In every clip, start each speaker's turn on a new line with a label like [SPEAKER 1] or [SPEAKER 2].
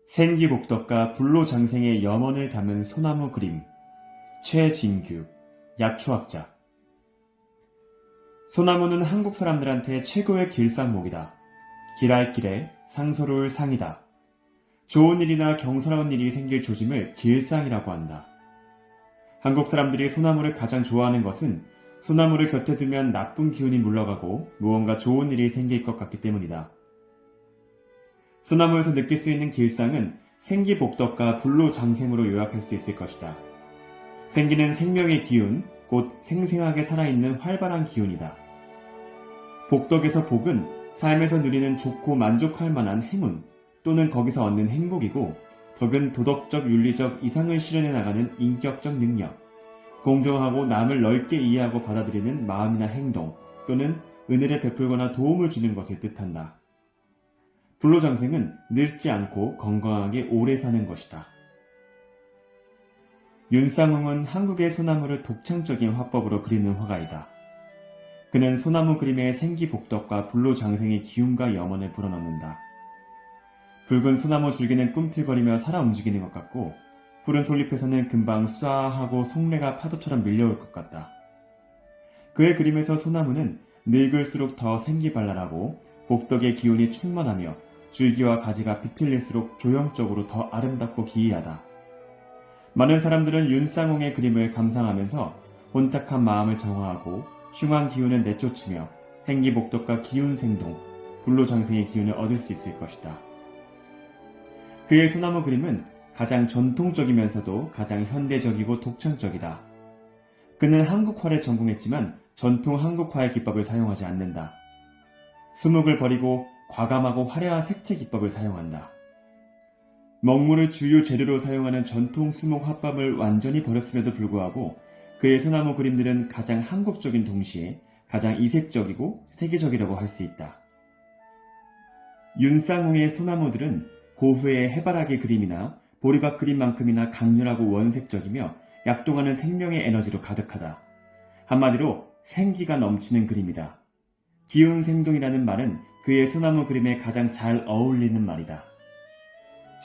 [SPEAKER 1] 생기복덕과 불로장생의 염원을 담은 소나무 그림. 최진규, 약초학자. 소나무는 한국 사람들한테 최고의 길상목이다. 길할 길에 상서로울 상이다. 좋은 일이나 경사로운 일이 생길 조짐을 길상이라고 한다. 한국 사람들이 소나무를 가장 좋아하는 것은 소나무를 곁에 두면 나쁜 기운이 물러가고 무언가 좋은 일이 생길 것 같기 때문이다. 소나무에서 느낄 수 있는 길상은 생기복덕과 불로장생으로 요약할 수 있을 것이다. 생기는 생명의 기운, 곧 생생하게 살아있는 활발한 기운이다. 복덕에서 복은 삶에서 누리는 좋고 만족할 만한 행운 또는 거기서 얻는 행복이고, 덕은 도덕적, 윤리적 이상을 실현해 나가는 인격적 능력, 공정하고 남을 넓게 이해하고 받아들이는 마음이나 행동 또는 은혜를 베풀거나 도움을 주는 것을 뜻한다. 불로장생은 늙지 않고 건강하게 오래 사는 것이다. 윤쌍홍은 한국의 소나무를 독창적인 화법으로 그리는 화가이다. 그는 소나무 그림에 생기복덕과 불로장생의 기운과 염원을 불어넣는다. 붉은 소나무 줄기는 꿈틀거리며 살아 움직이는 것 같고, 푸른 솔잎에서는 금방 쏴하고 속내가 파도처럼 밀려올 것 같다. 그의 그림에서 소나무는 늙을수록 더 생기발랄하고 복덕의 기운이 충만하며 줄기와 가지가 비틀릴수록 조형적으로 더 아름답고 기이하다. 많은 사람들은 윤쌍홍의 그림을 감상하면서 혼탁한 마음을 정화하고 흉한 기운을 내쫓으며 생기복덕과 기운생동, 불로장생의 기운을 얻을 수 있을 것이다. 그의 소나무 그림은 가장 전통적이면서도 가장 현대적이고 독창적이다. 그는 한국화를 전공했지만 전통 한국화의 기법을 사용하지 않는다. 수묵을 버리고 과감하고 화려한 색채 기법을 사용한다. 먹물을 주요 재료로 사용하는 전통 수묵 화법을 완전히 버렸음에도 불구하고 그의 소나무 그림들은 가장 한국적인 동시에 가장 이색적이고 세계적이라고 할 수 있다. 윤쌍홍의 소나무들은 고흐의 해바라기 그림이나 보리밥 그림만큼이나 강렬하고 원색적이며 약동하는 생명의 에너지로 가득하다. 한마디로 생기가 넘치는 그림이다. 기운생동이라는 말은 그의 소나무 그림에 가장 잘 어울리는 말이다.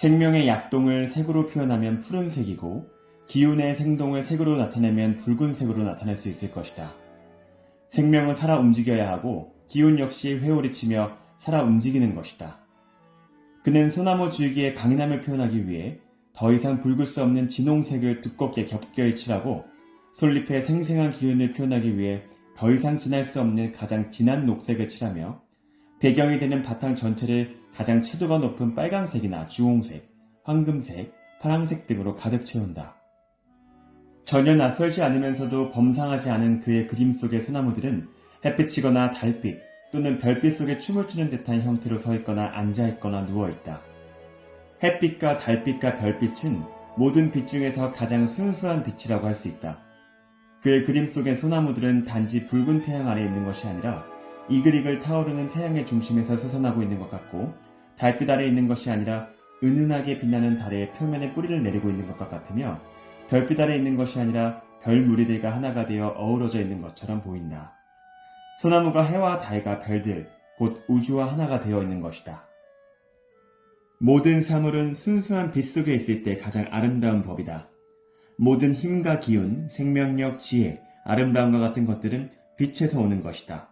[SPEAKER 1] 생명의 약동을 색으로 표현하면 푸른색이고 기운의 생동을 색으로 나타내면 붉은색으로 나타낼 수 있을 것이다. 생명은 살아 움직여야 하고 기운 역시 회오리치며 살아 움직이는 것이다. 그는 소나무 줄기의 강인함을 표현하기 위해 더 이상 붉을 수 없는 진홍색을 두껍게 겹겹이 칠하고 솔잎의 생생한 기운을 표현하기 위해 더 이상 진할 수 없는 가장 진한 녹색을 칠하며 배경이 되는 바탕 전체를 가장 채도가 높은 빨강색이나 주홍색, 황금색, 파랑색 등으로 가득 채운다. 전혀 낯설지 않으면서도 범상하지 않은 그의 그림 속의 소나무들은 햇빛이거나 달빛 또는 별빛 속에 춤을 추는 듯한 형태로 서 있거나 앉아 있거나 누워 있다. 햇빛과 달빛과 별빛은 모든 빛 중에서 가장 순수한 빛이라고 할 수 있다. 그의 그림 속의 소나무들은 단지 붉은 태양 아래 있는 것이 아니라 이글이글 타오르는 태양의 중심에서 솟아나고 있는 것 같고, 달빛 아래 있는 것이 아니라 은은하게 빛나는 달의 표면에 뿌리를 내리고 있는 것과 같으며, 별빛 아래 있는 것이 아니라 별 무리들과 하나가 되어 어우러져 있는 것처럼 보인다. 소나무가 해와 달과 별들, 곧 우주와 하나가 되어 있는 것이다. 모든 사물은 순수한 빛 속에 있을 때 가장 아름다운 법이다. 모든 힘과 기운, 생명력, 지혜, 아름다움과 같은 것들은 빛에서 오는 것이다.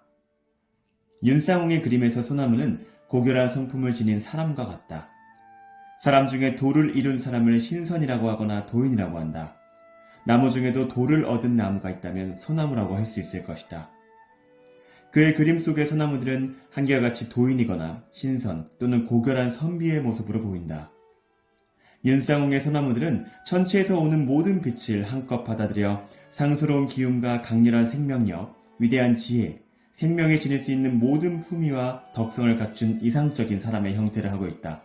[SPEAKER 1] 윤쌍홍의 그림에서 소나무는 고결한 성품을 지닌 사람과 같다. 사람 중에 도를 이룬 사람을 신선이라고 하거나 도인이라고 한다. 나무 중에도 도를 얻은 나무가 있다면 소나무라고 할 수 있을 것이다. 그의 그림 속의 소나무들은 한결같이 도인이거나 신선 또는 고결한 선비의 모습으로 보인다. 윤쌍홍의 소나무들은 천체에서 오는 모든 빛을 한껏 받아들여 상스러운 기운과 강렬한 생명력, 위대한 지혜, 생명에 지닐 수 있는 모든 품위와 덕성을 갖춘 이상적인 사람의 형태를 하고 있다.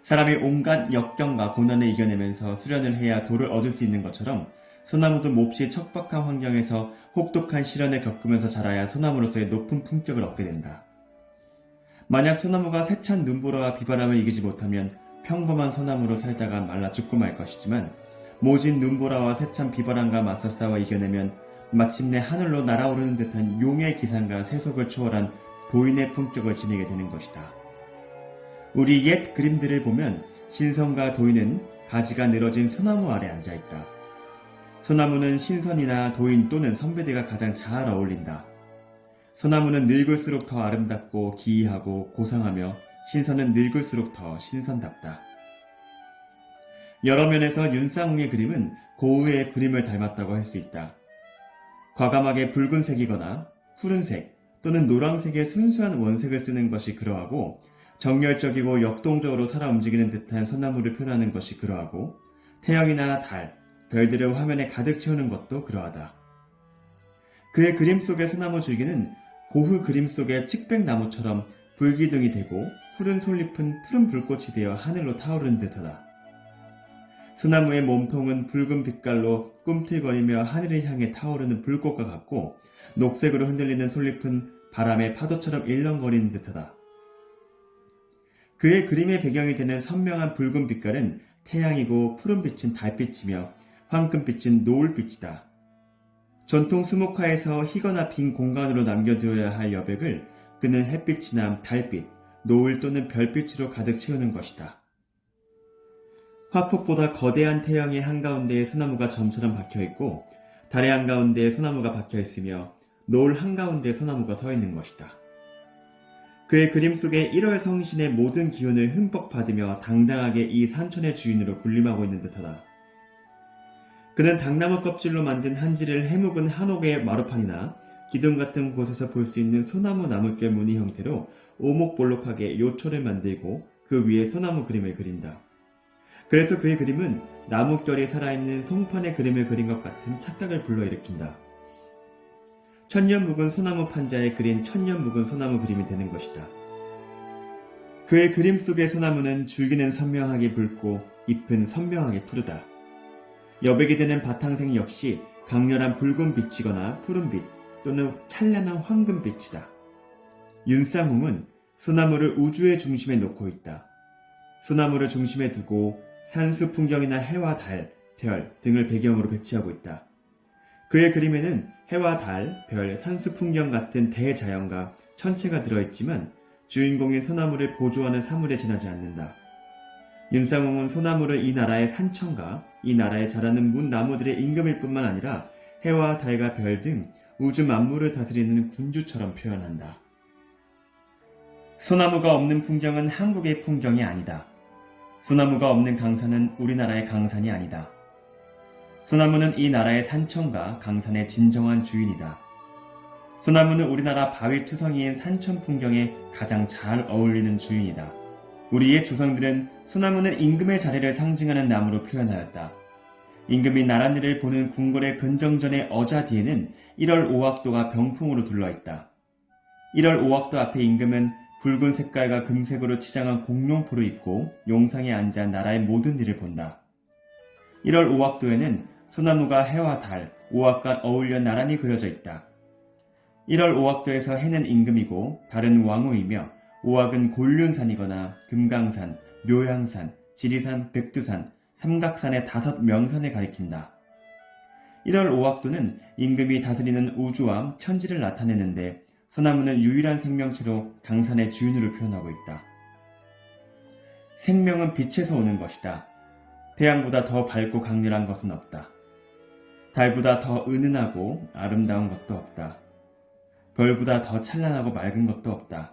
[SPEAKER 1] 사람의 온갖 역경과 고난을 이겨내면서 수련을 해야 도를 얻을 수 있는 것처럼 소나무도 몹시 척박한 환경에서 혹독한 시련을 겪으면서 자라야 소나무로서의 높은 품격을 얻게 된다. 만약 소나무가 세찬 눈보라와 비바람을 이기지 못하면 평범한 소나무로 살다가 말라 죽고 말 것이지만, 모진 눈보라와 세찬 비바람과 맞서 싸워 이겨내면 마침내 하늘로 날아오르는 듯한 용의 기상과 세속을 초월한 도인의 품격을 지니게 되는 것이다. 우리 옛 그림들을 보면 신선과 도인은 가지가 늘어진 소나무 아래 앉아있다. 소나무는 신선이나 도인 또는 선배들과 가장 잘 어울린다. 소나무는 늙을수록 더 아름답고 기이하고 고상하며 신선은 늙을수록 더 신선답다. 여러 면에서 윤쌍홍의 그림은 고흐의 그림을 닮았다고 할 수 있다. 과감하게 붉은색이거나 푸른색 또는 노란색의 순수한 원색을 쓰는 것이 그러하고 정열적이고 역동적으로 살아 움직이는 듯한 소나무를 표현하는 것이 그러하고 태양이나 달, 별들을 화면에 가득 채우는 것도 그러하다. 그의 그림 속의 소나무 줄기는 고흐 그림 속의 측백나무처럼 불기둥이 되고 푸른 솔잎은 푸른 불꽃이 되어 하늘로 타오르는 듯하다. 소나무의 몸통은 붉은 빛깔로 꿈틀거리며 하늘을 향해 타오르는 불꽃과 같고 녹색으로 흔들리는 솔잎은 바람의 파도처럼 일렁거리는 듯하다. 그의 그림의 배경이 되는 선명한 붉은 빛깔은 태양이고 푸른 빛은 달빛이며 황금빛은 노을빛이다. 전통 수목화에서 희거나 빈 공간으로 남겨두어야 할 여백을 그는 햇빛이나 달빛, 노을 또는 별빛으로 가득 채우는 것이다. 화폭보다 거대한 태양의 한가운데에 소나무가 점처럼 박혀있고 달의 한가운데에 소나무가 박혀있으며 노을 한가운데에 소나무가 서있는 것이다. 그의 그림 속에 1월 성신의 모든 기운을 흠뻑 받으며 당당하게 이 산천의 주인으로 군림하고 있는 듯하다. 그는 당나무 껍질로 만든 한지를 해묵은 한옥의 마루판이나 기둥 같은 곳에서 볼 수 있는 소나무 나물결 무늬 형태로 오목볼록하게 요초를 만들고 그 위에 소나무 그림을 그린다. 그래서 그의 그림은 나뭇결이 살아있는 송판의 그림을 그린 것 같은 착각을 불러일으킨다. 천년 묵은 소나무 판자에 그린 천년 묵은 소나무 그림이 되는 것이다. 그의 그림 속의 소나무는 줄기는 선명하게 붉고 잎은 선명하게 푸르다. 여백이 되는 바탕색 역시 강렬한 붉은 빛이거나 푸른빛 또는 찬란한 황금빛이다. 윤쌍홍은 소나무를 우주의 중심에 놓고 있다. 소나무를 중심에 두고 산수 풍경이나 해와 달, 별 등을 배경으로 배치하고 있다. 그의 그림에는 해와 달, 별, 산수 풍경 같은 대자연과 천체가 들어있지만 주인공인 소나무를 보조하는 사물에 지나지 않는다. 윤쌍홍은 소나무를 이 나라의 산천과 이 나라에 자라는 문나무들의 임금일 뿐만 아니라 해와 달과 별 등 우주 만물을 다스리는 군주처럼 표현한다. 소나무가 없는 풍경은 한국의 풍경이 아니다. 소나무가 없는 강산은 우리나라의 강산이 아니다. 소나무는 이 나라의 산천과 강산의 진정한 주인이다. 소나무는 우리나라 바위투성이인 산천 풍경에 가장 잘 어울리는 주인이다. 우리의 조상들은 소나무는 임금의 자리를 상징하는 나무로 표현하였다. 임금이 나랏일을 보는 궁궐의 근정전의 어자 뒤에는 1월 5학도가 병풍으로 둘러있다. 1월 5학도 앞에 임금은 붉은 색깔과 금색으로 치장한 공룡포를 입고 용상에 앉아 나라의 모든 일을 본다. 1월 5학도에는 소나무가 해와 달, 오악과 어울려 나란히 그려져 있다. 1월 5학도에서 해는 임금이고 달은 왕후이며 오악은 곤륜산이거나 금강산, 묘양산, 지리산, 백두산, 삼각산의 5명산을 가리킨다. 1월 5학도는 임금이 다스리는 우주와 천지를 나타내는데 소나무는 유일한 생명체로 강산의 주인으로 표현하고 있다. 생명은 빛에서 오는 것이다. 태양보다 더 밝고 강렬한 것은 없다. 달보다 더 은은하고 아름다운 것도 없다. 별보다 더 찬란하고 맑은 것도 없다.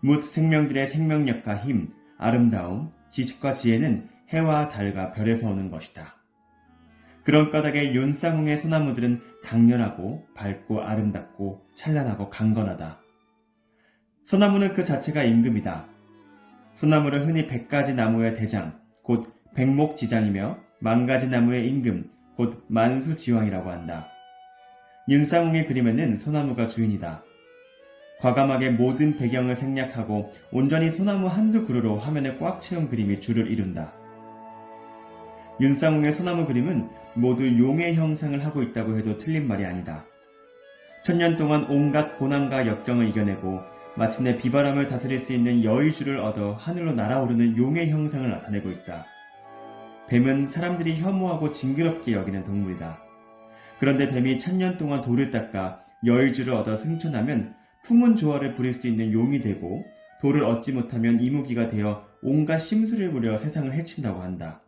[SPEAKER 1] 뭇 생명들의 생명력과 힘, 아름다움, 지식과 지혜는 해와 달과 별에서 오는 것이다. 그런 까닭에 윤쌍홍의 소나무들은 강렬하고 밝고 아름답고 찬란하고 강건하다. 소나무는 그 자체가 임금이다. 소나무를 흔히 100가지 나무의 대장, 곧 백목지장이며 만가지 나무의 임금, 곧 만수지왕이라고 한다. 윤쌍홍의 그림에는 소나무가 주인이다. 과감하게 모든 배경을 생략하고 온전히 소나무 한두 그루로 화면을 꽉 채운 그림이 주를 이룬다. 윤쌍홍의 소나무 그림은 모두 용의 형상을 하고 있다고 해도 틀린 말이 아니다. 천년 동안 온갖 고난과 역경을 이겨내고 마침내 비바람을 다스릴 수 있는 여의주를 얻어 하늘로 날아오르는 용의 형상을 나타내고 있다. 뱀은 사람들이 혐오하고 징그럽게 여기는 동물이다. 그런데 뱀이 천년 동안 돌을 닦아 여의주를 얻어 승천하면 풍운 조화를 부릴 수 있는 용이 되고 돌을 얻지 못하면 이무기가 되어 온갖 심술을 부려 세상을 해친다고 한다.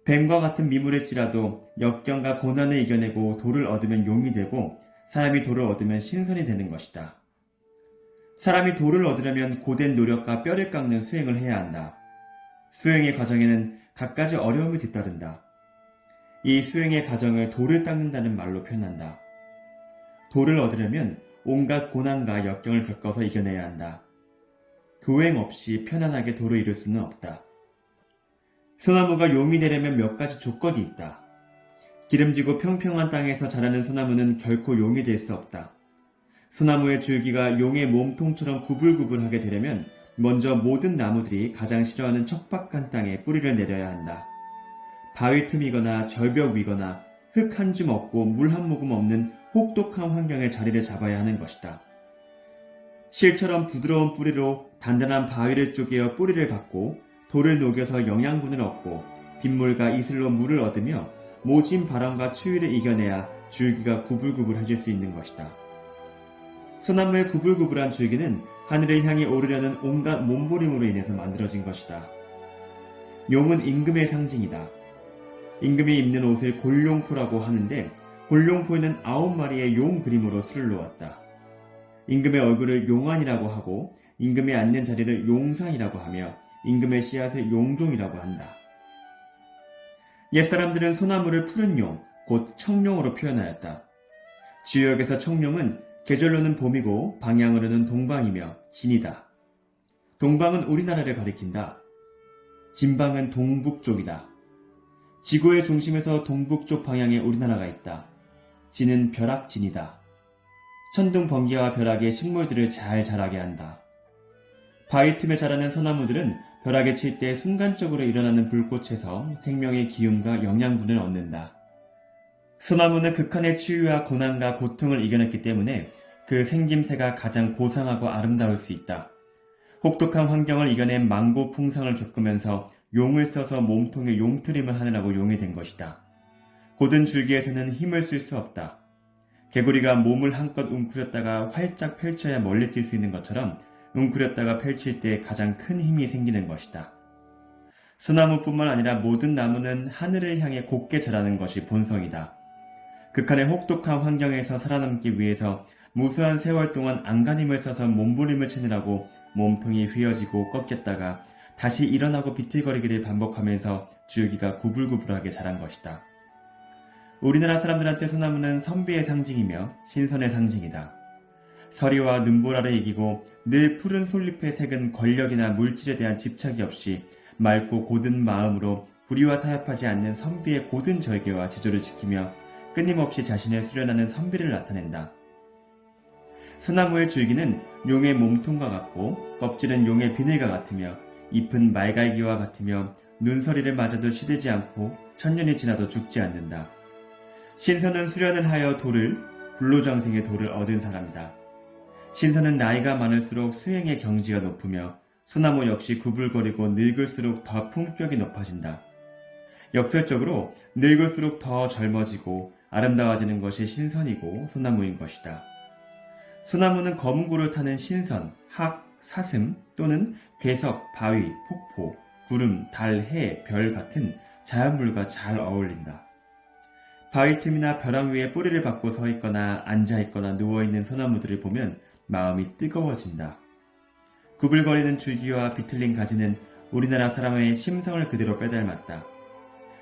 [SPEAKER 1] 뱀과 같은 미물일지라도 역경과 고난을 이겨내고 돌을 얻으면 용이 되고 사람이 돌을 얻으면 신선이 되는 것이다. 사람이 돌을 얻으려면 고된 노력과 뼈를 깎는 수행을 해야 한다. 수행의 과정에는 갖가지 어려움이 뒤따른다. 이 수행의 과정을 돌을 닦는다는 말로 표현한다. 돌을 얻으려면 온갖 고난과 역경을 겪어서 이겨내야 한다. 교행 없이 편안하게 돌을 이룰 수는 없다. 소나무가 용이 되려면 몇 가지 조건이 있다. 기름지고 평평한 땅에서 자라는 소나무는 결코 용이 될 수 없다. 소나무의 줄기가 용의 몸통처럼 구불구불하게 되려면 먼저 모든 나무들이 가장 싫어하는 척박한 땅에 뿌리를 내려야 한다. 바위 틈이거나 절벽 위거나 흙 한 줌 없고 물 한 모금 없는 혹독한 환경에 자리를 잡아야 하는 것이다. 실처럼 부드러운 뿌리로 단단한 바위를 쪼개어 뿌리를 받고 돌을 녹여서 영양분을 얻고 빗물과 이슬로 물을 얻으며 모진 바람과 추위를 이겨내야 줄기가 구불구불해질 수 있는 것이다. 소나무의 구불구불한 줄기는 하늘을 향해 오르려는 온갖 몸부림으로 인해서 만들어진 것이다. 용은 임금의 상징이다. 임금이 입는 옷을 골룡포라고 하는데 골룡포에는 9마리의 용 그림으로 수를 놓았다. 임금의 얼굴을 용안이라고 하고 임금이 앉는 자리를 용산이라고 하며 임금의 씨앗을 용종이라고 한다. 옛사람들은 소나무를 푸른 용, 곧 청룡으로 표현하였다. 주역에서 청룡은 계절로는 봄이고 방향으로는 동방이며 진이다. 동방은 우리나라를 가리킨다. 진방은 동북쪽이다. 지구의 중심에서 동북쪽 방향에 우리나라가 있다. 진은 벼락진이다. 천둥 번개와 벼락에 식물들을 잘 자라게 한다. 바위 틈에 자라는 소나무들은 벼락에 칠 때 순간적으로 일어나는 불꽃에서 생명의 기운과 영양분을 얻는다. 소나무는 극한의 추위와 고난과 고통을 이겨냈기 때문에 그 생김새가 가장 고상하고 아름다울 수 있다. 혹독한 환경을 이겨낸 망고 풍상을 겪으면서 용을 써서 몸통에 용트림을 하느라고 용이 된 것이다. 고든 줄기에서는 힘을 쓸 수 없다. 개구리가 몸을 한껏 웅크렸다가 활짝 펼쳐야 멀리 뛸 수 있는 것처럼 웅크렸다가 펼칠 때 가장 큰 힘이 생기는 것이다. 소나무뿐만 아니라 모든 나무는 하늘을 향해 곱게 자라는 것이 본성이다. 극한의 혹독한 환경에서 살아남기 위해서 무수한 세월 동안 안간힘을 써서 몸부림을 치느라고 몸통이 휘어지고 꺾였다가 다시 일어나고 비틀거리기를 반복하면서 줄기가 구불구불하게 자란 것이다. 우리나라 사람들한테 소나무는 선비의 상징이며 신선의 상징이다. 서리와 눈보라를 이기고 늘 푸른 솔잎의 색은 권력이나 물질에 대한 집착이 없이 맑고 고든 마음으로 불의와 타협하지 않는 선비의 고든 절개와 지조를 지키며 끊임없이 자신을 수련하는 선비를 나타낸다. 소나무의 줄기는 용의 몸통과 같고 껍질은 용의 비늘과 같으며 잎은 말갈기와 같으며 눈서리를 맞아도 시들지 않고 천년이 지나도 죽지 않는다. 신선은 수련을 하여 불로장생의 돌을 얻은 사람이다. 신선은 나이가 많을수록 수행의 경지가 높으며 소나무 역시 구불거리고 늙을수록 더 품격이 높아진다. 역설적으로 늙을수록 더 젊어지고 아름다워지는 것이 신선이고 소나무인 것이다. 소나무는 검은고를 타는 신선, 학, 사슴 또는 괴석, 바위, 폭포, 구름, 달, 해, 별 같은 자연물과 잘 어울린다. 바위 틈이나 벼랑 위에 뿌리를 받고 서 있거나 앉아 있거나 누워 있는 소나무들을 보면 마음이 뜨거워진다. 구불거리는 줄기와 비틀린 가지는 우리나라 사람의 심성을 그대로 빼닮았다.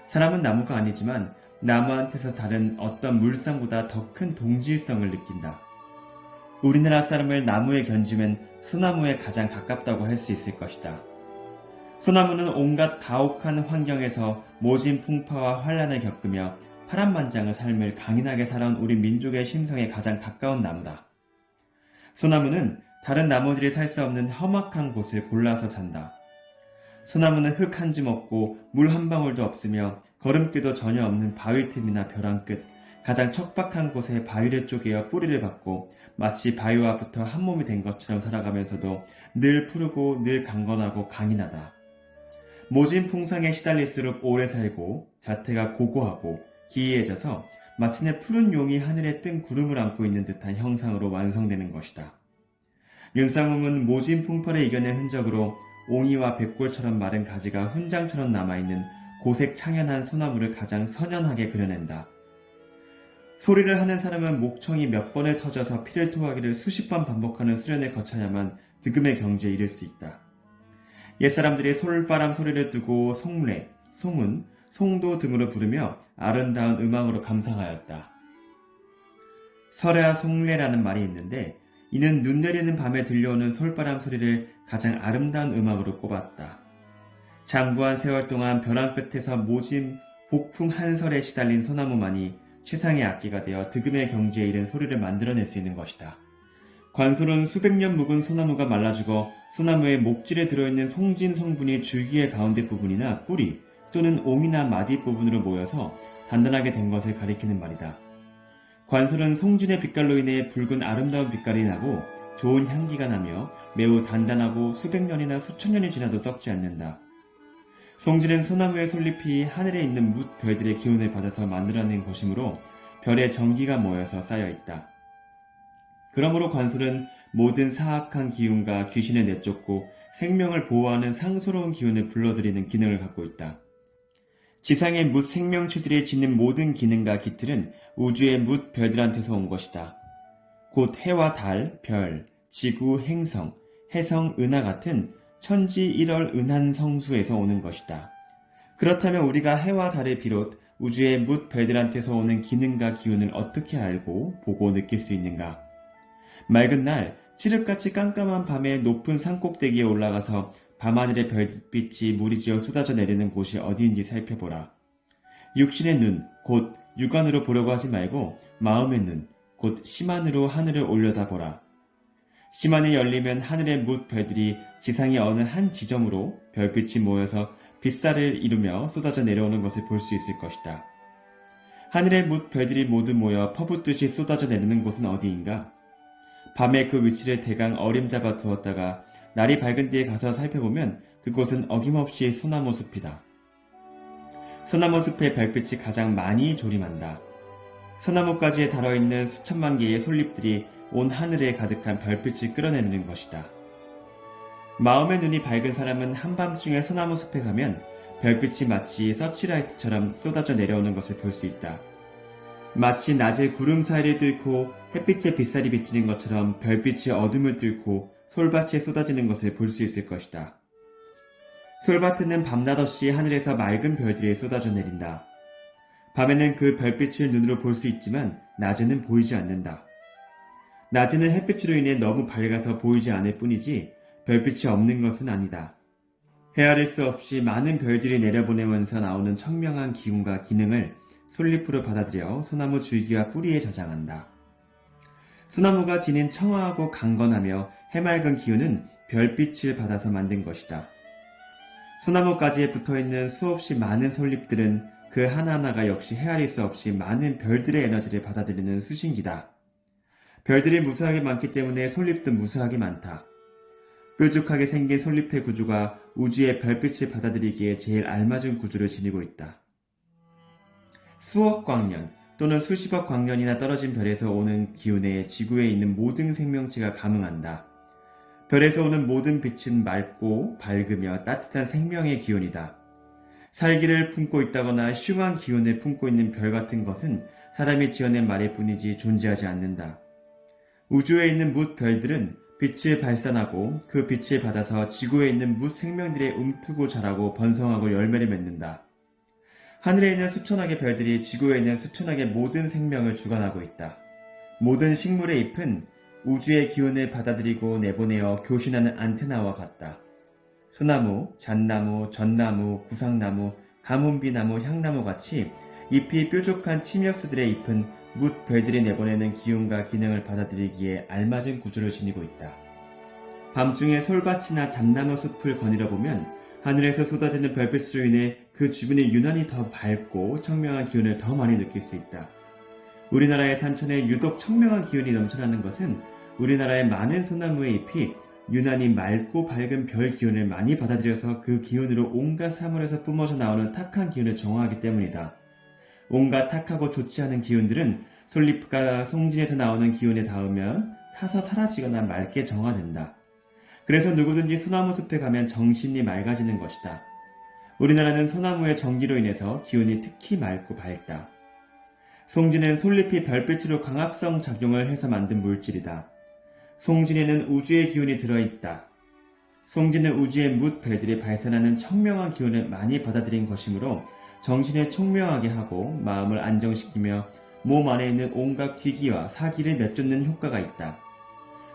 [SPEAKER 1] 사람은 나무가 아니지만 나무한테서 다른 어떤 물상보다 더 큰 동질성을 느낀다. 우리나라 사람을 나무에 견주면 소나무에 가장 가깝다고 할 수 있을 것이다. 소나무는 온갖 가혹한 환경에서 모진 풍파와 환란을 겪으며 파란만장의 삶을 강인하게 살아온 우리 민족의 심성에 가장 가까운 나무다. 소나무는 다른 나무들이 살 수 없는 험악한 곳을 골라서 산다. 소나무는 흙 한 줌 없고 물 한 방울도 없으며 걸음길도 전혀 없는 바위 틈이나 벼랑 끝 가장 척박한 곳에 바위를 쪼개어 뿌리를 받고 마치 바위와 붙어 한 몸이 된 것처럼 살아가면서도 늘 푸르고 늘 강건하고 강인하다. 모진 풍상에 시달릴수록 오래 살고 자태가 고고하고 기이해져서 마침내 푸른 용이 하늘에 뜬 구름을 안고 있는 듯한 형상으로 완성되는 것이다. 윤쌍움은 모진 풍파를 이겨낸 흔적으로 옹이와 백골처럼 마른 가지가 훈장처럼 남아있는 고색 창연한 소나무를 가장 선연하게 그려낸다. 소리를 하는 사람은 목청이 몇 번에 터져서 피를 토하기를 수십 번 반복하는 수련을 거쳐야만 득음의 경지에 이를 수 있다. 옛사람들이 솔바람 소리를 두고 송래, 송은, 송도 등으로 부르며 아름다운 음악으로 감상하였다. 설야 송래라는 말이 있는데 이는 눈 내리는 밤에 들려오는 솔바람 소리를 가장 아름다운 음악으로 꼽았다. 장구한 세월 동안 벼랑 끝에서 모진 복풍 한설에 시달린 소나무만이 최상의 악기가 되어 득음의 경지에 이른 소리를 만들어낼 수 있는 것이다. 관솔은 수백 년 묵은 소나무가 말라 죽어 소나무의 목질에 들어있는 송진 성분이 줄기의 가운데 부분이나 뿌리 또는 옹이나 마디 부분으로 모여서 단단하게 된 것을 가리키는 말이다. 관솔은 송진의 빛깔로 인해 붉은 아름다운 빛깔이 나고 좋은 향기가 나며 매우 단단하고 수백 년이나 수천 년이 지나도 썩지 않는다. 송진은 소나무의 솔잎이 하늘에 있는 뭇 별들의 기운을 받아서 만들어낸 것이므로 별의 전기가 모여서 쌓여있다. 그러므로 관솔은 모든 사악한 기운과 귀신을 내쫓고 생명을 보호하는 상스러운 기운을 불러들이는 기능을 갖고 있다. 지상의 뭇 생명체들이 지닌 모든 기능과 기틀은 우주의 뭇 별들한테서 온 것이다. 곧 해와 달, 별, 지구, 행성, 해성, 은하 같은 천지 1월 은한 성수에서 오는 것이다. 그렇다면 우리가 해와 달을 비롯 우주의 뭇 별들한테서 오는 기능과 기운을 어떻게 알고 보고 느낄 수 있는가? 맑은 날 칠흑같이 깜깜한 밤에 높은 산꼭대기에 올라가서 밤하늘의 별빛이 무리지어 쏟아져 내리는 곳이 어디인지 살펴보라. 육신의 눈, 곧 육안으로 보려고 하지 말고 마음의 눈, 곧 심안으로 하늘을 올려다보라. 심안이 열리면 하늘의 뭇 별들이 지상의 어느 한 지점으로 별빛이 모여서 빛살을 이루며 쏟아져 내려오는 것을 볼 수 있을 것이다. 하늘의 뭇 별들이 모두 모여 퍼붓듯이 쏟아져 내리는 곳은 어디인가? 밤에 그 위치를 대강 어림잡아 두었다가 날이 밝은 뒤에 가서 살펴보면 그곳은 어김없이 소나무 숲이다. 소나무 숲의 별빛이 가장 많이 조림한다. 소나무가지에 달아있는 수천만 개의 솔잎들이 온 하늘에 가득한 별빛을 끌어내리는 것이다. 마음의 눈이 밝은 사람은 한밤중에 소나무 숲에 가면 별빛이 마치 서치라이트처럼 쏟아져 내려오는 것을 볼 수 있다. 마치 낮의 구름 사이를 뚫고 햇빛의 빛살이 비치는 것처럼 별빛이 어둠을 뚫고 솔밭에 쏟아지는 것을 볼 수 있을 것이다. 솔밭에는 밤낮 없이 하늘에서 맑은 별들이 쏟아져 내린다. 밤에는 그 별빛을 눈으로 볼 수 있지만 낮에는 보이지 않는다. 낮에는 햇빛으로 인해 너무 밝아서 보이지 않을 뿐이지 별빛이 없는 것은 아니다. 헤아릴 수 없이 많은 별들이 내려보내면서 나오는 청명한 기운과 기능을 솔잎으로 받아들여 소나무 줄기와 뿌리에 저장한다. 소나무가 지닌 청아하고 강건하며 해맑은 기운은 별빛을 받아서 만든 것이다. 소나무 가지에 붙어있는 수없이 많은 솔잎들은 그 하나하나가 역시 헤아릴 수 없이 많은 별들의 에너지를 받아들이는 수신기다. 별들이 무수하게 많기 때문에 솔잎도 무수하게 많다. 뾰족하게 생긴 솔잎의 구조가 우주의 별빛을 받아들이기에 제일 알맞은 구조를 지니고 있다. 수억 광년 또는 수십억 광년이나 떨어진 별에서 오는 기운에 지구에 있는 모든 생명체가 감응한다. 별에서 오는 모든 빛은 맑고 밝으며 따뜻한 생명의 기운이다. 살기를 품고 있다거나 흉한 기운을 품고 있는 별 같은 것은 사람이 지어낸 말일 뿐이지 존재하지 않는다. 우주에 있는 뭇 별들은 빛을 발산하고 그 빛을 받아서 지구에 있는 뭇 생명들의 움트고 자라고 번성하고 열매를 맺는다. 하늘에 있는 수천억의 별들이 지구에 있는 수천억의 모든 생명을 주관하고 있다. 모든 식물의 잎은 우주의 기운을 받아들이고 내보내어 교신하는 안테나와 같다. 소나무, 잣나무, 전나무, 구상나무, 가문비나무, 향나무 같이 잎이 뾰족한 침엽수들의 잎은 뭇 별들이 내보내는 기운과 기능을 받아들이기에 알맞은 구조를 지니고 있다. 밤중에 솔밭이나 잣나무 숲을 거닐어 보면 하늘에서 쏟아지는 별빛으로 인해 그 주변이 유난히 더 밝고 청명한 기운을 더 많이 느낄 수 있다. 우리나라의 산천에 유독 청명한 기운이 넘쳐나는 것은 우리나라의 많은 소나무의 잎이 유난히 맑고 밝은 별 기운을 많이 받아들여서 그 기운으로 온갖 사물에서 뿜어져 나오는 탁한 기운을 정화하기 때문이다. 온갖 탁하고 좋지 않은 기운들은 솔잎과 송진에서 나오는 기운에 닿으면 타서 사라지거나 맑게 정화된다. 그래서 누구든지 소나무 숲에 가면 정신이 맑아지는 것이다. 우리나라는 소나무의 전기로 인해서 기운이 특히 맑고 밝다. 송진은 솔잎이 별빛으로 광합성 작용을 해서 만든 물질이다. 송진에는 우주의 기운이 들어있다. 송진은 우주의 뭇 별들이 발산하는 청명한 기운을 많이 받아들인 것이므로 정신을 총명하게 하고 마음을 안정시키며 몸 안에 있는 온갖 귀기와 사기를 내쫓는 효과가 있다.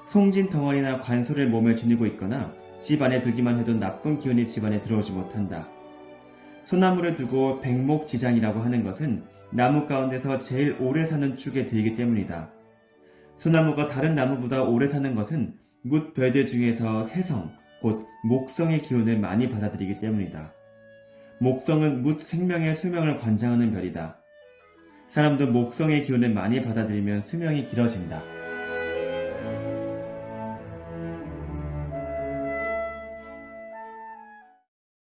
[SPEAKER 1] 송진 덩어리나 관소를 몸에 지니고 있거나 집 안에 두기만 해도 나쁜 기운이 집 안에 들어오지 못한다. 소나무를 두고 백목지장이라고 하는 것은 나무 가운데서 제일 오래 사는 축에 들기 때문이다. 소나무가 다른 나무보다 오래 사는 것은 뭇 별들 중에서 새성, 곧 목성의 기운을 많이 받아들이기 때문이다. 목성은 뭇 생명의 수명을 관장하는 별이다. 사람도 목성의 기운을 많이 받아들이면 수명이 길어진다.